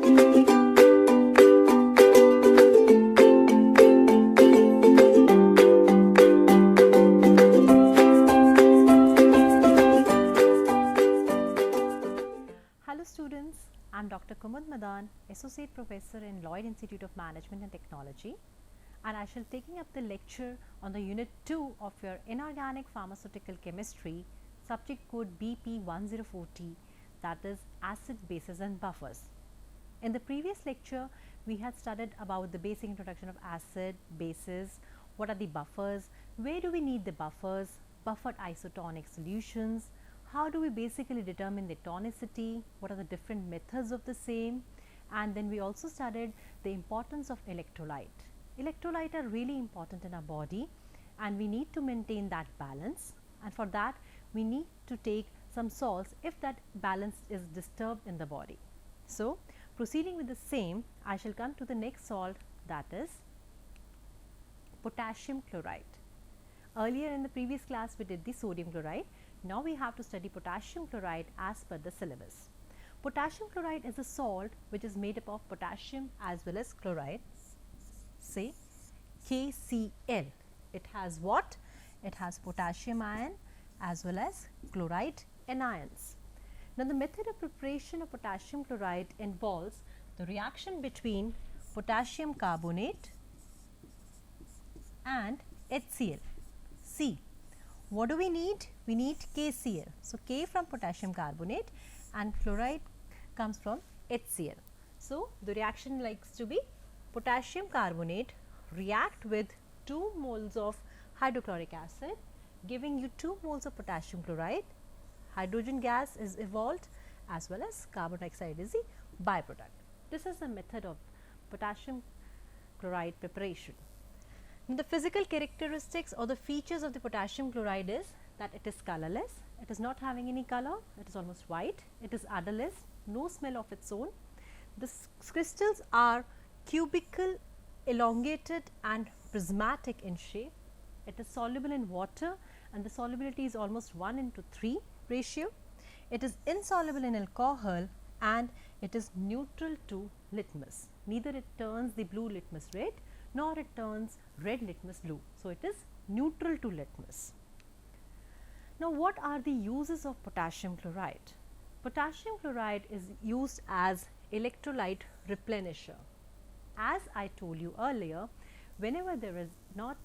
Hello students, I am Dr. Kumud Madan, Associate Professor in Lloyd Institute of Management and Technology, and I shall taking up the lecture on the Unit 2 of your Inorganic Pharmaceutical Chemistry, subject code BP1040, that is acid, bases and buffers. In the previous lecture, we had studied about the basic introduction of acid, bases, what are the buffers, where do we need the buffers, buffered isotonic solutions, how do we basically determine the tonicity, what are the different methods of the same, and then we also studied the importance of electrolyte. Electrolyte are really important in our body and we need to maintain that balance, and for that we need to take some salts if that balance is disturbed in the body. So, proceeding with the same, I shall come to the next salt, that is potassium chloride. Earlier in the previous class we did the sodium chloride. Now we have to study potassium chloride as per the syllabus. Potassium chloride is a salt which is made up of potassium as well as chloride, say KCl. It has what? It has potassium ion as well as chloride anions. Now the method of preparation of potassium chloride involves the reaction between potassium carbonate and HCl. See, what do we need? We need KCl. So, K from potassium carbonate and chloride comes from HCl. So, the reaction likes to be potassium carbonate react with 2 moles of hydrochloric acid giving you 2 moles of potassium chloride. Hydrogen gas is evolved as well as carbon dioxide is the byproduct. This is the method of potassium chloride preparation. The physical characteristics or the features of the potassium chloride is that it is colorless, it is not having any color, it is almost white, it is odorless, no smell of its own. The crystals are cubical, elongated and prismatic in shape. It is soluble in water and the solubility is almost 1:3 ratio. It is insoluble in alcohol and it is neutral to litmus. Neither it turns the blue litmus red nor it turns red litmus blue. So, it is neutral to litmus. Now, what are the uses of potassium chloride? Potassium chloride is used as electrolyte replenisher. As I told you earlier, whenever there is not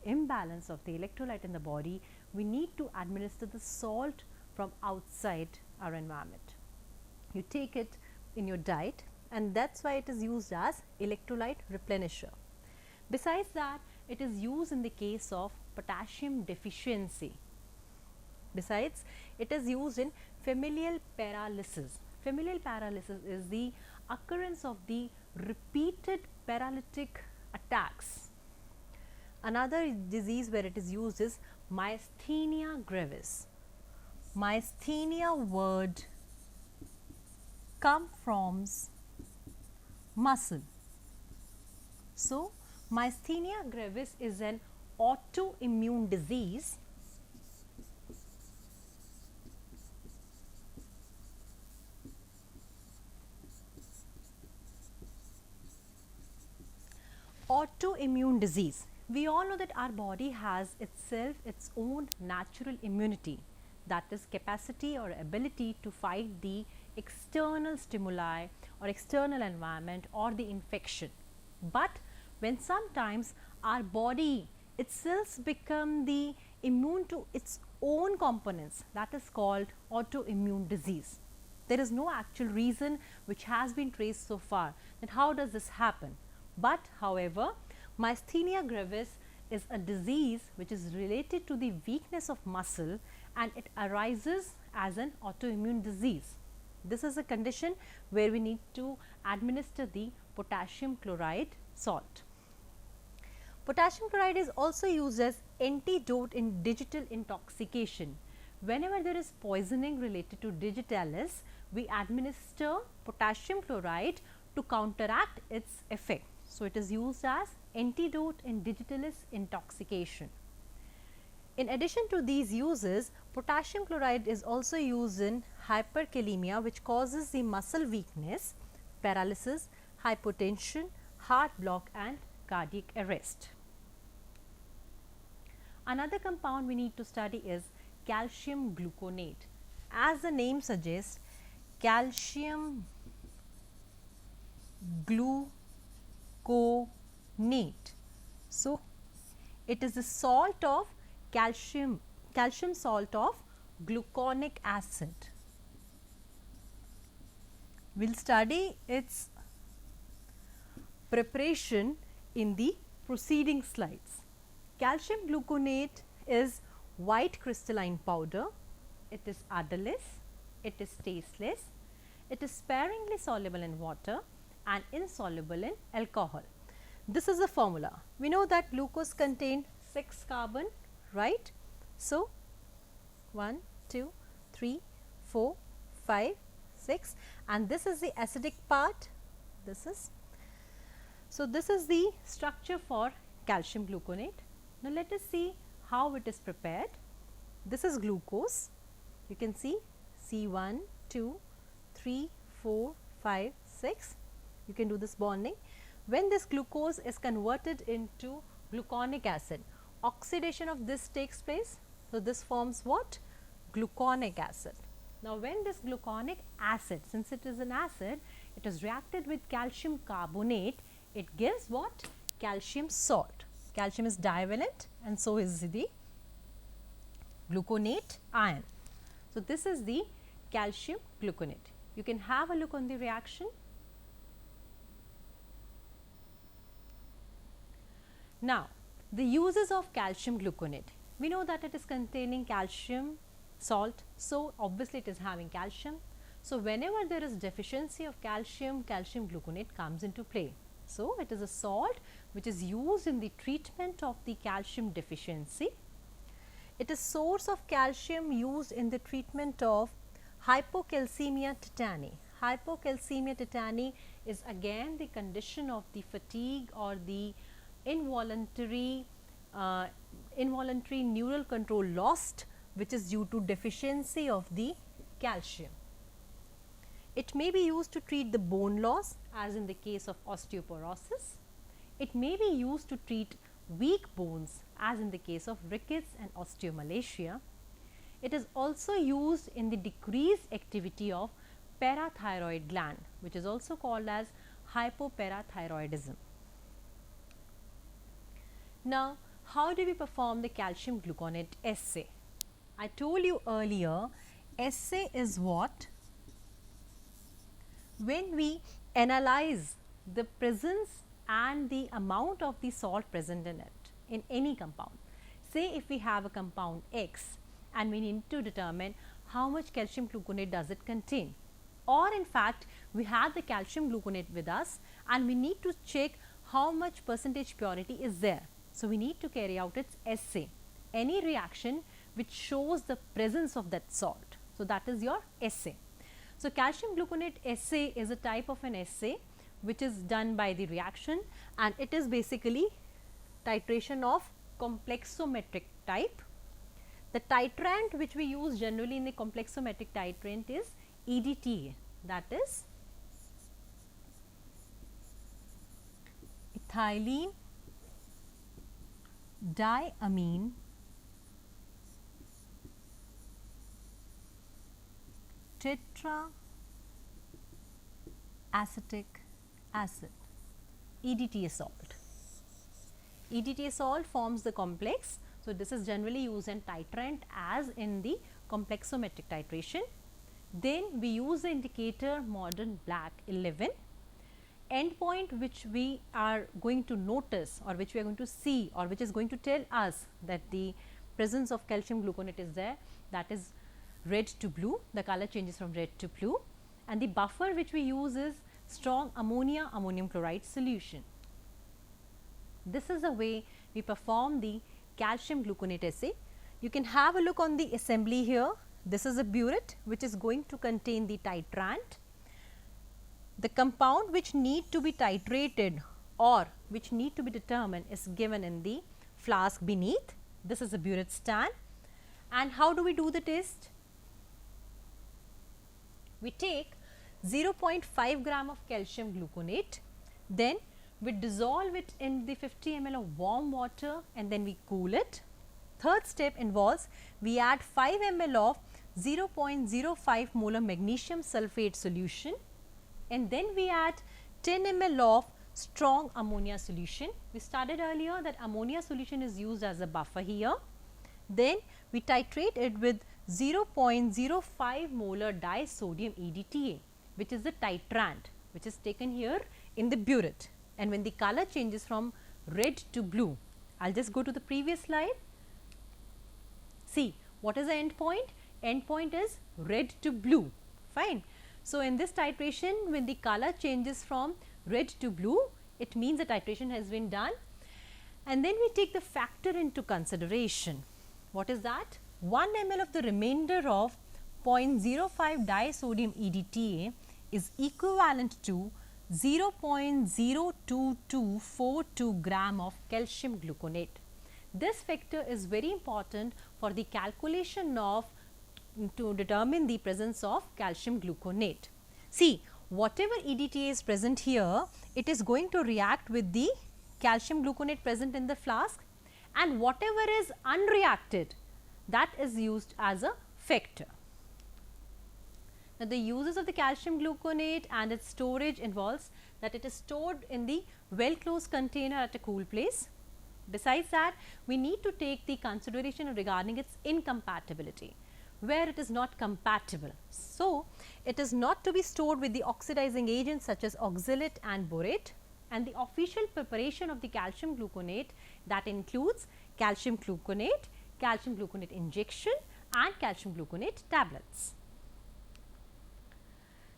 imbalance of the electrolyte in the body, we need to administer the salt from outside our environment. You take it in your diet and that is why it is used as electrolyte replenisher. Besides that, it is used in the case of potassium deficiency. Besides, it is used in familial paralysis. Familial paralysis is the occurrence of the repeated paralytic attacks. Another disease where it is used is myasthenia gravis. Myasthenia word come from muscle. So, myasthenia gravis is an autoimmune disease We all know that our body has its own natural immunity, that is capacity or ability to fight the external stimuli or external environment or the infection. But when sometimes our body itself become the immune to its own components, that is called autoimmune disease. There is no actual reason which has been traced so far that how does this happen. But however, myasthenia gravis is a disease which is related to the weakness of muscle and it arises as an autoimmune disease. This is a condition where we need to administer the potassium chloride salt. Potassium chloride is also used as antidote in digital intoxication. Whenever there is poisoning related to digitalis, we administer potassium chloride to counteract its effect. So, it is used as antidote in digitalis intoxication. In addition to these uses, potassium chloride is also used in hyperkalemia, which causes the muscle weakness, paralysis, hypotension, heart block and cardiac arrest. Another compound we need to study is calcium gluconate. As the name suggests, calcium gluconate. So, it is the salt of calcium salt of gluconic acid. We will study its preparation in the preceding slides. Calcium gluconate is white crystalline powder. It is odorless, it is tasteless, it is sparingly soluble in water and insoluble in alcohol. This is the formula. We know that glucose contains 6 carbon, right? So, 1, 2, 3, 4, 5, 6 and this is the acidic part. This is the structure for calcium gluconate. Now, let us see how it is prepared. This is glucose. You can see C1, 2, 3, 4, 5, 6. You can do this bonding. When this glucose is converted into gluconic acid, oxidation of this takes place. So, this forms what? Gluconic acid. Now, when this gluconic acid, since it is an acid, it is reacted with calcium carbonate, it gives what? Calcium salt. Calcium is divalent and so is the gluconate ion. So, this is the calcium gluconate. You can have a look on the reaction. Now, the uses of calcium gluconate. We know that it is containing calcium salt, so obviously it is having calcium. So, whenever there is deficiency of calcium, calcium gluconate comes into play. So, it is a salt which is used in the treatment of the calcium deficiency. It is source of calcium used in the treatment of hypocalcemia tetani. Hypocalcemia tetani is again the condition of the fatigue or the involuntary neural control lost, which is due to deficiency of the calcium. It may be used to treat the bone loss as in the case of osteoporosis. It may be used to treat weak bones as in the case of rickets and osteomalacia. It is also used in the decreased activity of parathyroid gland, which is also called as hypoparathyroidism. Now, how do we perform the calcium gluconate assay? I told you earlier, assay is what? When we analyze the presence and the amount of the salt present in it, in any compound. Say if we have a compound X and we need to determine how much calcium gluconate does it contain, or in fact we have the calcium gluconate with us and we need to check how much percentage purity is there. So, we need to carry out its assay, any reaction which shows the presence of that salt. So, that is your assay. So, calcium gluconate assay is a type of an assay which is done by the reaction, and it is basically titration of complexometric type. The titrant which we use generally in the complexometric titrant is EDTA, that is ethylene diamine tetraacetic acid, EDTA salt. EDTA salt forms the complex. So, this is generally used in titrant as in the complexometric titration. Then we use the indicator modern black 11. Endpoint which we are going to notice or which we are going to see or which is going to tell us that the presence of calcium gluconate is there, that is red to blue, the color changes from red to blue, and the buffer which we use is strong ammonia ammonium chloride solution. This is the way we perform the calcium gluconate assay. You can have a look on the assembly here. This is a burette which is going to contain the titrant. The compound which need to be titrated or which need to be determined is given in the flask beneath. This is a burette stand. And how do we do the test? We take 0.5 gram of calcium gluconate, then we dissolve it in the 50 ml of warm water and then we cool it. Third step involves we add 5 ml of 0.05 molar magnesium sulfate solution and then we add 10 ml of strong ammonia solution. We studied earlier that ammonia solution is used as a buffer here. Then we titrate it with 0.05 molar disodium EDTA, which is the titrant, which is taken here in the burette. And when the color changes from red to blue, I will just go to the previous slide. See, what is the end point? End point is red to blue, fine. So, in this titration, when the color changes from red to blue, it means the titration has been done. And then we take the factor into consideration. What is that? 1 ml of the remainder of 0.05 disodium EDTA is equivalent to 0.02242 gram of calcium gluconate. This factor is very important for the calculation of to determine the presence of calcium gluconate. See, whatever EDTA is present here, it is going to react with the calcium gluconate present in the flask, and whatever is unreacted, that is used as a factor. Now, the uses of the calcium gluconate and its storage involves that it is stored in the well closed container at a cool place. Besides that, we need to take the consideration regarding its incompatibility, where it is not compatible. So, it is not to be stored with the oxidizing agents such as oxalate and borate, and the official preparation of the calcium gluconate, that includes calcium gluconate injection and calcium gluconate tablets.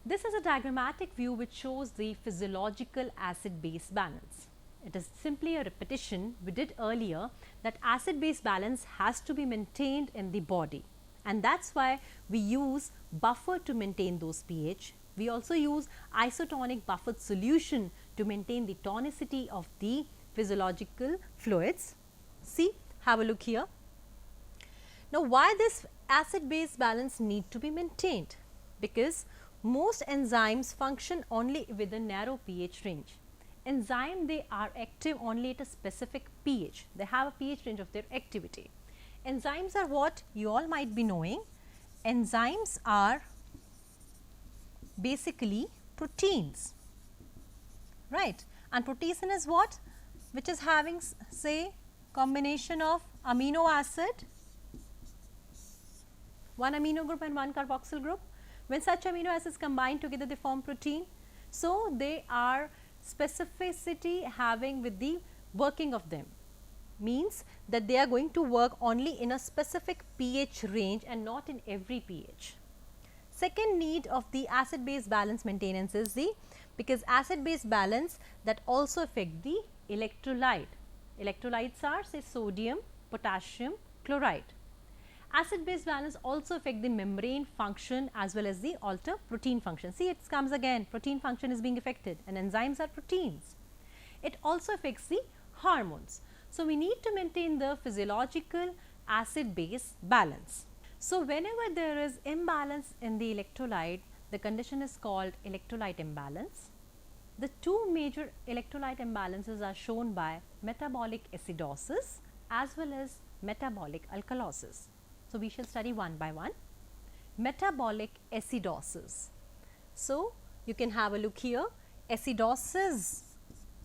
This is a diagrammatic view which shows the physiological acid-base balance. It is simply a repetition we did earlier that acid-base balance has to be maintained in the body, and that is why we use buffer to maintain those pH. We also use isotonic buffered solution to maintain the tonicity of the physiological fluids. See, have a look here. Now, why this acid-base balance need to be maintained? Because most enzymes function only with a narrow pH range. Enzyme, they are active only at a specific pH. They have a pH range of their activity. Enzymes are what you all might be knowing. Enzymes are basically proteins, right? And protein is what? Which is having say combination of amino acid, one amino group and one carboxyl group. When such amino acids combine together, they form protein. So, they are specificity having with the working of them, means that they are going to work only in a specific pH range and not in every pH. Second need of the acid base balance maintenance is the, because acid base balance that also affect the electrolyte. Electrolytes are say sodium, potassium, chloride. Acid base balance also affect the membrane function as well as the alter protein function. See, it comes again, protein function is being affected and enzymes are proteins. It also affects the hormones. So, we need to maintain the physiological acid base balance. So, whenever there is imbalance in the electrolyte, the condition is called electrolyte imbalance. The two major electrolyte imbalances are shown by metabolic acidosis as well as metabolic alkalosis. So, we shall study one by one. Metabolic acidosis. So, you can have a look here. Acidosis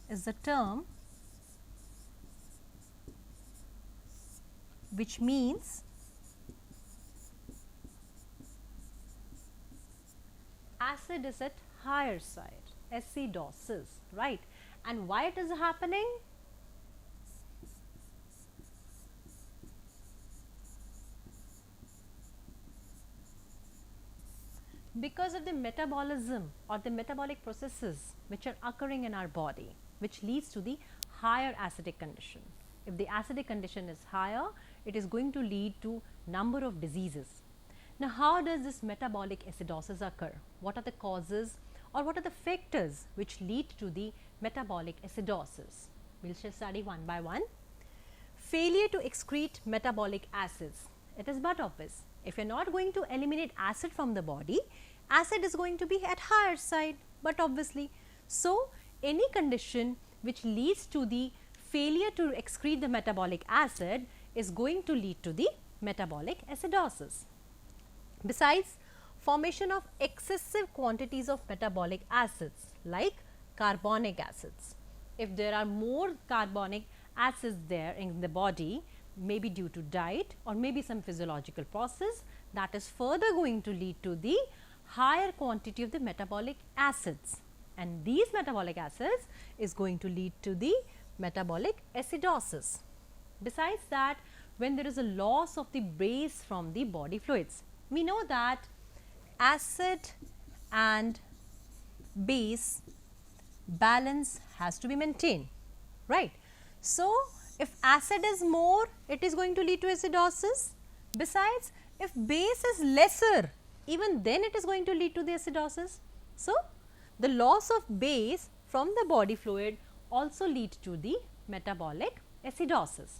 is the term which means acid is at higher side, acidosis, right? And why it is happening? Because of the metabolism or the metabolic processes which are occurring in our body, which leads to the higher acidic condition. If the acidic condition is higher, it is going to lead to number of diseases. Now, how does this metabolic acidosis occur? What are the causes or what are the factors which lead to the metabolic acidosis? We will study one by one. Failure to excrete metabolic acids. It is but obvious. If you are not going to eliminate acid from the body, acid is going to be at higher side, but obviously. So, any condition which leads to the failure to excrete the metabolic acid is going to lead to the metabolic acidosis. Besides, formation of excessive quantities of metabolic acids like carbonic acids. If there are more carbonic acids there in the body, maybe due to diet or maybe some physiological process, that is further going to lead to the higher quantity of the metabolic acids, and these metabolic acids is going to lead to the metabolic acidosis. Besides that, when there is a loss of the base from the body fluids, we know that acid and base balance has to be maintained, right. So, if acid is more, it is going to lead to acidosis. Besides, if base is lesser, even then it is going to lead to the acidosis. So, the loss of base from the body fluid also leads to the metabolic acidosis.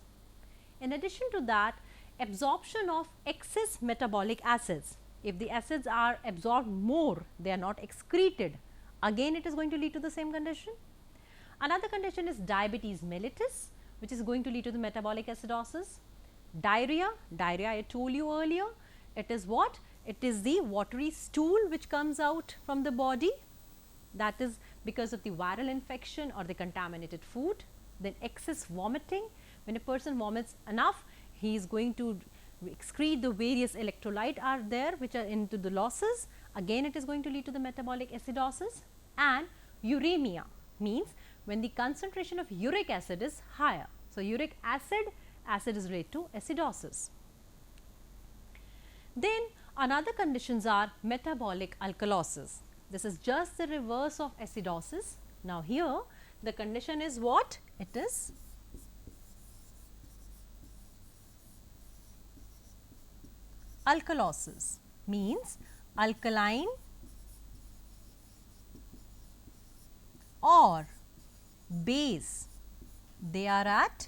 In addition to that, absorption of excess metabolic acids. If the acids are absorbed more, they are not excreted, again it is going to lead to the same condition. Another condition is diabetes mellitus, which is going to lead to the metabolic acidosis. Diarrhea, I told you earlier, it is what? It is the watery stool which comes out from the body, that is because of the viral infection or the contaminated food. Then excess vomiting, when a person vomits enough, he is going to excrete the various electrolyte are there which are into the losses, again it is going to lead to the metabolic acidosis. And uremia means when the concentration of uric acid is higher. So, uric acid is related to acidosis. Then another conditions are metabolic alkalosis. This is just the reverse of acidosis. Now, here the condition is what? It is alkalosis, means alkaline or base, they are at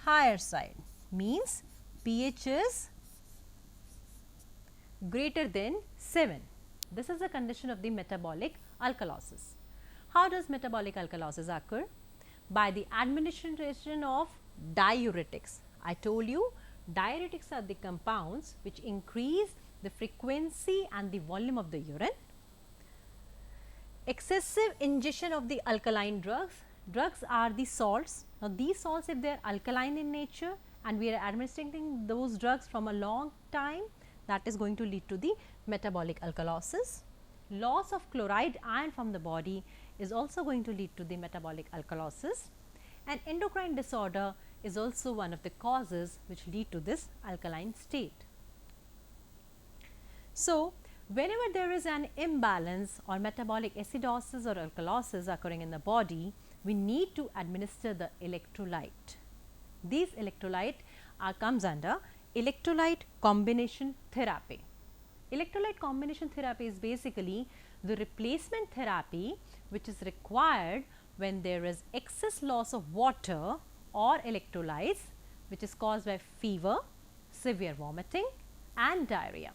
higher side, means pH is greater than 7. This is a condition of the metabolic alkalosis. How does metabolic alkalosis occur? By the administration of diuretics. I told you diuretics are the compounds which increase the frequency and the volume of the urine. Excessive ingestion of the alkaline drugs. Drugs are the salts. Now, these salts, if they are alkaline in nature and we are administering those drugs from a long time, that is going to lead to the metabolic alkalosis. Loss of chloride ion from the body is also going to lead to the metabolic alkalosis, and endocrine disorder is also one of the causes which lead to this alkaline state. So, whenever there is an imbalance or metabolic acidosis or alkalosis occurring in the body, we need to administer the electrolyte. These electrolyte comes under electrolyte combination therapy. Electrolyte combination therapy is basically the replacement therapy which is required when there is excess loss of water or electrolytes, which is caused by fever, severe vomiting and diarrhea.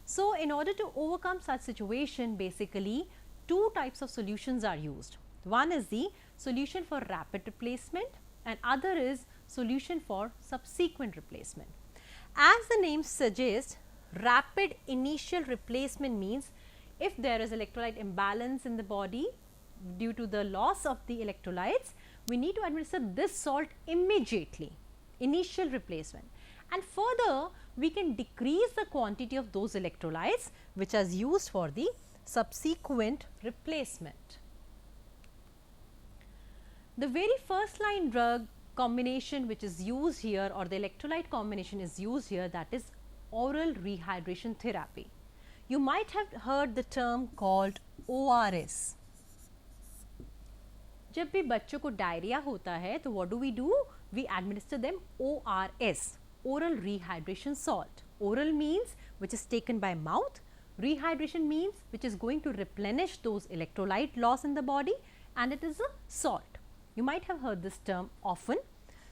So, in order to overcome such situation, basically two types of solutions are used. One is the solution for rapid replacement and other is solution for subsequent replacement. As the name suggests, rapid initial replacement means if there is electrolyte imbalance in the body due to the loss of the electrolytes, we need to administer this salt immediately, initial replacement. And further, we can decrease the quantity of those electrolytes which are used for the subsequent replacement. The very first line drug combination which is used here, or the electrolyte combination is used here, that is oral rehydration therapy. You might have heard the term called ORS. जब भी बच्चों को diarrhoea होता है तो what do? We administer them ORS, oral rehydration salt. Oral means which is taken by mouth, rehydration means which is going to replenish those electrolyte loss in the body, and it is a salt. You might have heard this term often.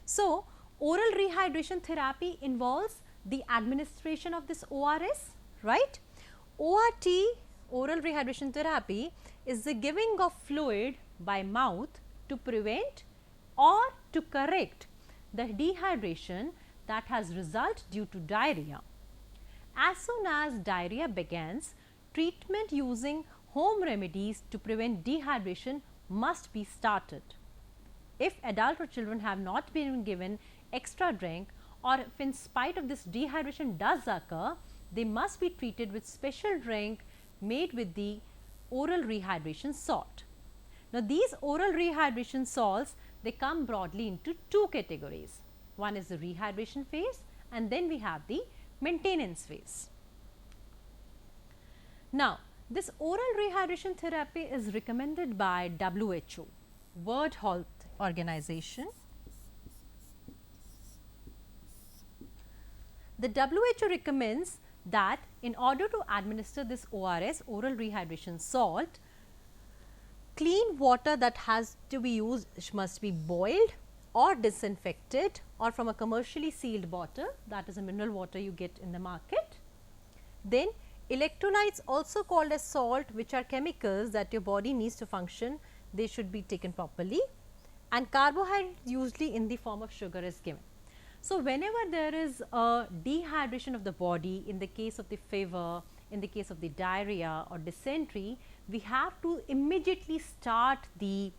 So, oral rehydration therapy involves the administration of this ORS, right? ORT, oral rehydration therapy, is the giving of fluid by mouth to prevent or to correct the dehydration that has resulted due to diarrhea. As soon as diarrhea begins, treatment using home remedies to prevent dehydration must be started. If adult or children have not been given extra drink, or if in spite of this dehydration does occur, they must be treated with special drink made with the oral rehydration salt. Now, these oral rehydration salts, they come broadly into two categories. One is the rehydration phase, and then we have the maintenance phase. Now, this oral rehydration therapy is recommended by WHO, World Health Organization. The WHO recommends that in order to administer this ORS, oral rehydration salt, clean water that has to be used must be boiled or disinfected, or from a commercially sealed bottle, that is a mineral water you get in the market. Then electrolytes, also called as salt, which are chemicals that your body needs to function, they should be taken properly, and carbohydrate usually in the form of sugar is given. So, whenever there is a dehydration of the body, in the case of the fever, in the case of the diarrhea or dysentery, we have to immediately start the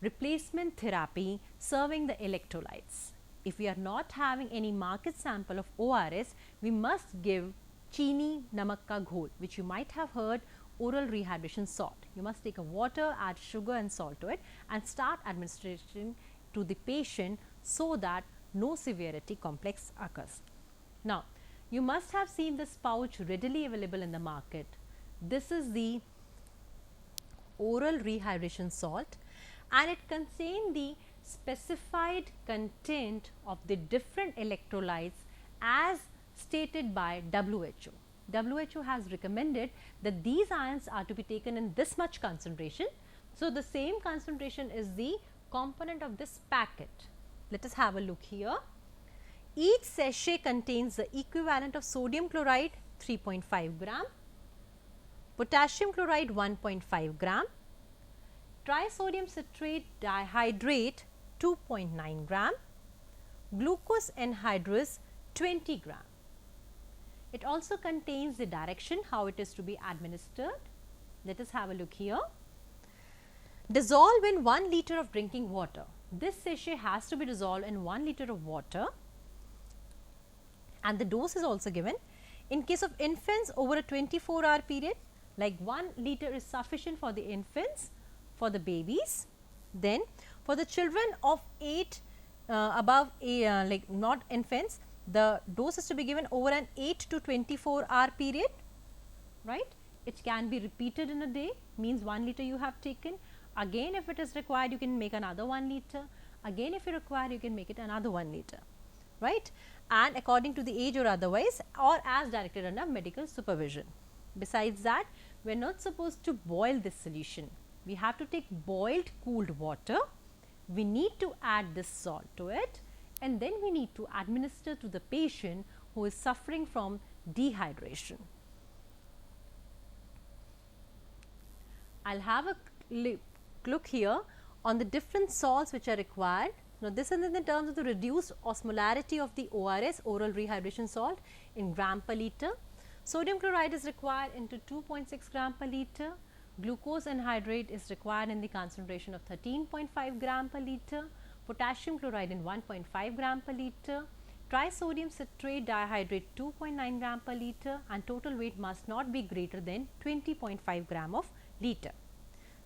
replacement therapy serving the electrolytes. If we are not having any market sample of ORS, we must give chini namak ka ghol, which you might have heard, oral rehydration salt. You must take a water, add sugar and salt to it, and start administration to the patient so that no severity complex occurs. Now, you must have seen this pouch readily available in the market. This is the oral rehydration salt, and it contains the specified content of the different electrolytes as stated by WHO. WHO has recommended that these ions are to be taken in this much concentration. So, the same concentration is the component of this packet. Let us have a look here. Each sachet contains the equivalent of sodium chloride 3.5 gram, potassium chloride 1.5 gram, trisodium citrate dihydrate 2.9 gram, glucose anhydrous 20 gram. It also contains the direction how it is to be administered. Let us have a look here. Dissolve in 1 liter of drinking water. This sachet has to be dissolved in 1 liter of water, and the dose is also given. In case of infants, over a 24-hour period, like 1 liter is sufficient for the infants, for the babies. Then for the children of 8 above like not infants, the dose is to be given over an 8 to 24-hour period, right. It can be repeated in a day, means 1 liter you have taken. Again, if it is required, you can make another 1 liter. Again, if you require, you can make it another 1 liter, right, and according to the age or otherwise, or as directed under medical supervision. Besides that, we are not supposed to boil this solution. We have to take boiled cooled water. We need to add this salt to it, and then we need to administer to the patient who is suffering from dehydration. I will have a look here on the different salts which are required. Now, this is in the terms of the reduced osmolarity of the ORS, oral rehydration salt, in gram per liter. Sodium chloride is required into 2.6 gram per liter. Glucose anhydrate is required in the concentration of 13.5 gram per liter. Potassium chloride in 1.5 gram per liter. Trisodium citrate dihydrate 2.9 gram per liter, and total weight must not be greater than 20.5 gram of liter.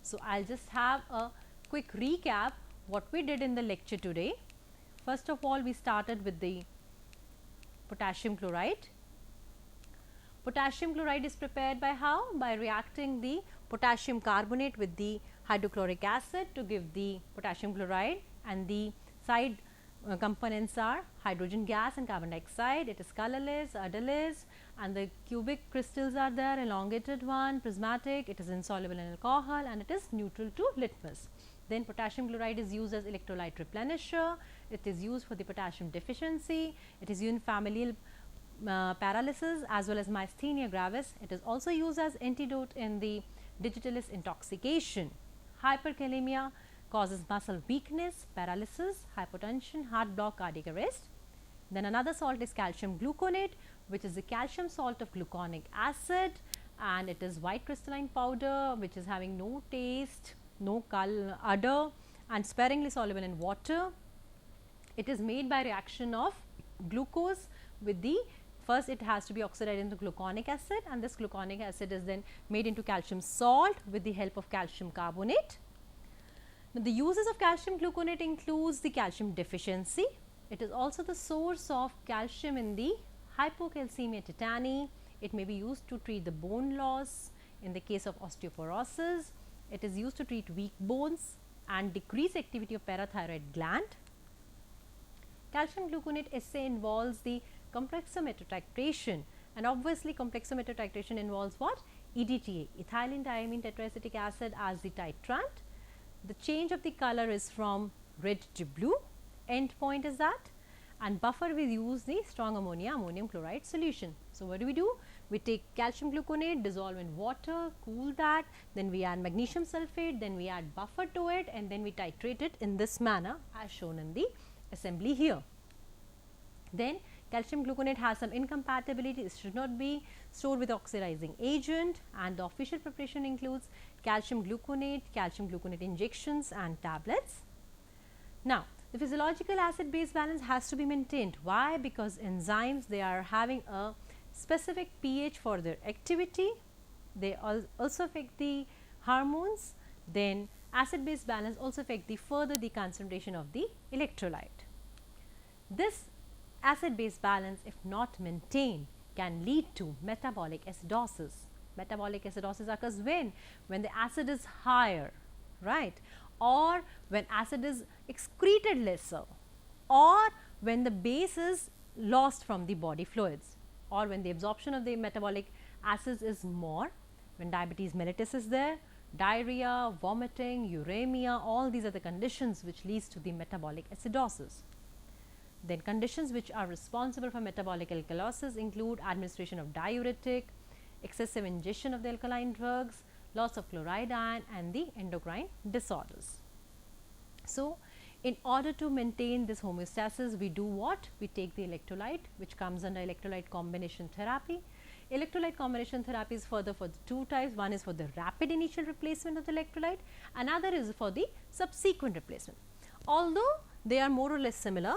So, I will just have a quick recap what we did in the lecture today. First of all, we started with the potassium chloride. Potassium chloride is prepared by how? By reacting the potassium carbonate with the hydrochloric acid to give the potassium chloride, and the side components are hydrogen gas and carbon dioxide. It is colorless, odorless, and the cubic crystals are there, elongated one, prismatic, it is insoluble in alcohol, and it is neutral to litmus. Then potassium chloride is used as electrolyte replenisher. It is used for the potassium deficiency. It is used in familial paralysis as well as myasthenia gravis. It is also used as antidote in the digitalis intoxication. Hyperkalemia causes muscle weakness, paralysis, hypotension, heart block, cardiac arrest. Then another salt is calcium gluconate, which is the calcium salt of gluconic acid, and it is white crystalline powder which is having no taste, no odor, and sparingly soluble in water. It is made by reaction of glucose with the, first it has to be oxidized into gluconic acid, and this gluconic acid is then made into calcium salt with the help of calcium carbonate. Now, the uses of calcium gluconate includes the calcium deficiency. It is also the source of calcium in the hypocalcemia tetani. It may be used to treat the bone loss in the case of osteoporosis. It is used to treat weak bones and decrease activity of parathyroid gland. Calcium gluconate assay involves the complexometer titration, and obviously complexometer titration involves what? EDTA, ethylene diamine tetraacetic acid as the titrant. The change of the color is from red to blue, end point is that, and buffer we use the strong ammonia ammonium chloride solution. So, what do? We take calcium gluconate, dissolve in water, cool that, then we add magnesium sulfate, then we add buffer to it, and then we titrate it in this manner as shown in the assembly here. Then calcium gluconate has some incompatibility, it should not be stored with oxidizing agent, and the official preparation includes calcium gluconate injections and tablets. Now, the physiological acid base balance has to be maintained. Why? Because enzymes, they are having a specific pH for their activity, they also affect the hormones, then acid base balance also affect the further the concentration of the electrolyte. This acid base balance, if not maintained, can lead to metabolic acidosis. Metabolic acidosis occurs when the acid is higher, right, or when acid is excreted lesser, or when the base is lost from the body fluids, or when the absorption of the metabolic acids is more, when diabetes mellitus is there, diarrhea, vomiting, uremia, all these are the conditions which leads to the metabolic acidosis. Then conditions which are responsible for metabolic alkalosis include administration of diuretic, excessive ingestion of the alkaline drugs, loss of chloride ion, and the endocrine disorders. So, in order to maintain this homeostasis, we do what? We take the electrolyte, which comes under electrolyte combination therapy. Electrolyte combination therapy is further for the two types. One is for the rapid initial replacement of the electrolyte, another is for the subsequent replacement. Although they are more or less similar,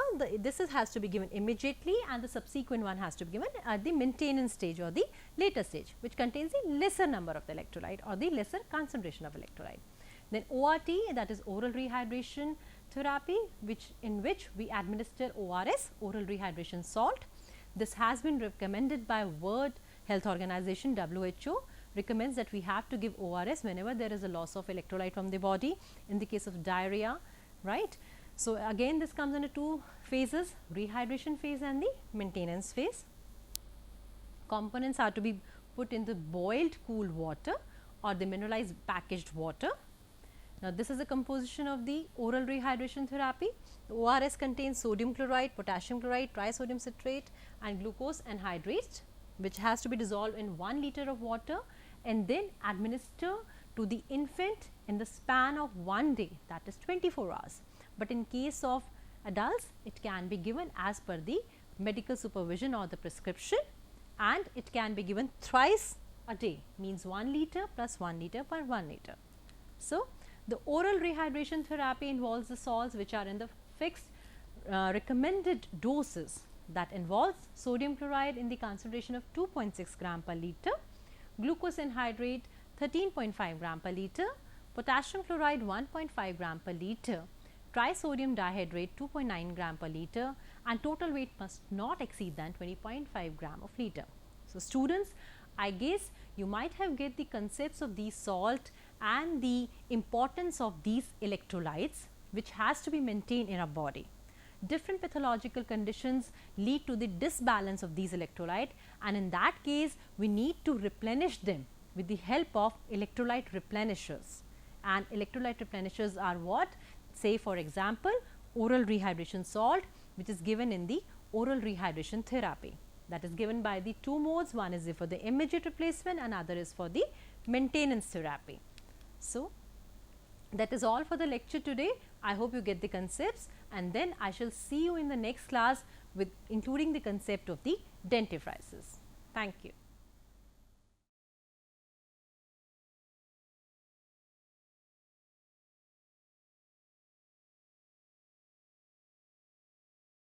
has to be given immediately, and the subsequent one has to be given at the maintenance stage or the later stage, which contains the lesser number of the electrolyte or the lesser concentration of electrolyte. Then ORT, that is oral rehydration therapy, in which we administer ORS, oral rehydration salt. This has been recommended by World Health Organization, WHO recommends that we have to give ORS whenever there is a loss of electrolyte from the body in the case of diarrhea, right. So, again this comes under two phases, rehydration phase and the maintenance phase. Components are to be put in the boiled cool water or the mineralized packaged water. Now, this is the composition of the oral rehydration therapy. The ORS contains sodium chloride, potassium chloride, trisodium citrate and glucose anhydrate, which has to be dissolved in 1 liter of water and then administer to the infant in the span of 1 day, that is 24 hours. But in case of adults, it can be given as per the medical supervision or the prescription, and it can be given thrice a day, means 1 liter plus 1 liter per 1 liter. So, the oral rehydration therapy involves the salts which are in the fixed recommended doses, that involves sodium chloride in the concentration of 2.6 gram per liter, glucose anhydrate 13.5 gram per liter, potassium chloride 1.5 gram per liter, trisodium dihydrate 2.9 gram per liter, and total weight must not exceed than 20.5 gram of liter. So, students, I guess you might have get the concepts of these salt and the importance of these electrolytes which has to be maintained in our body. Different pathological conditions lead to the disbalance of these electrolytes, and in that case we need to replenish them with the help of electrolyte replenishers. And electrolyte replenishers are what? Say for example, oral rehydration salt, which is given in the oral rehydration therapy. that is given by the two modes. One is for the immediate replacement and other is for the maintenance therapy. So, that is all for the lecture today. I hope you get the concepts, and then I shall see you in the next class with including the concept of the dentifrices. Thank you.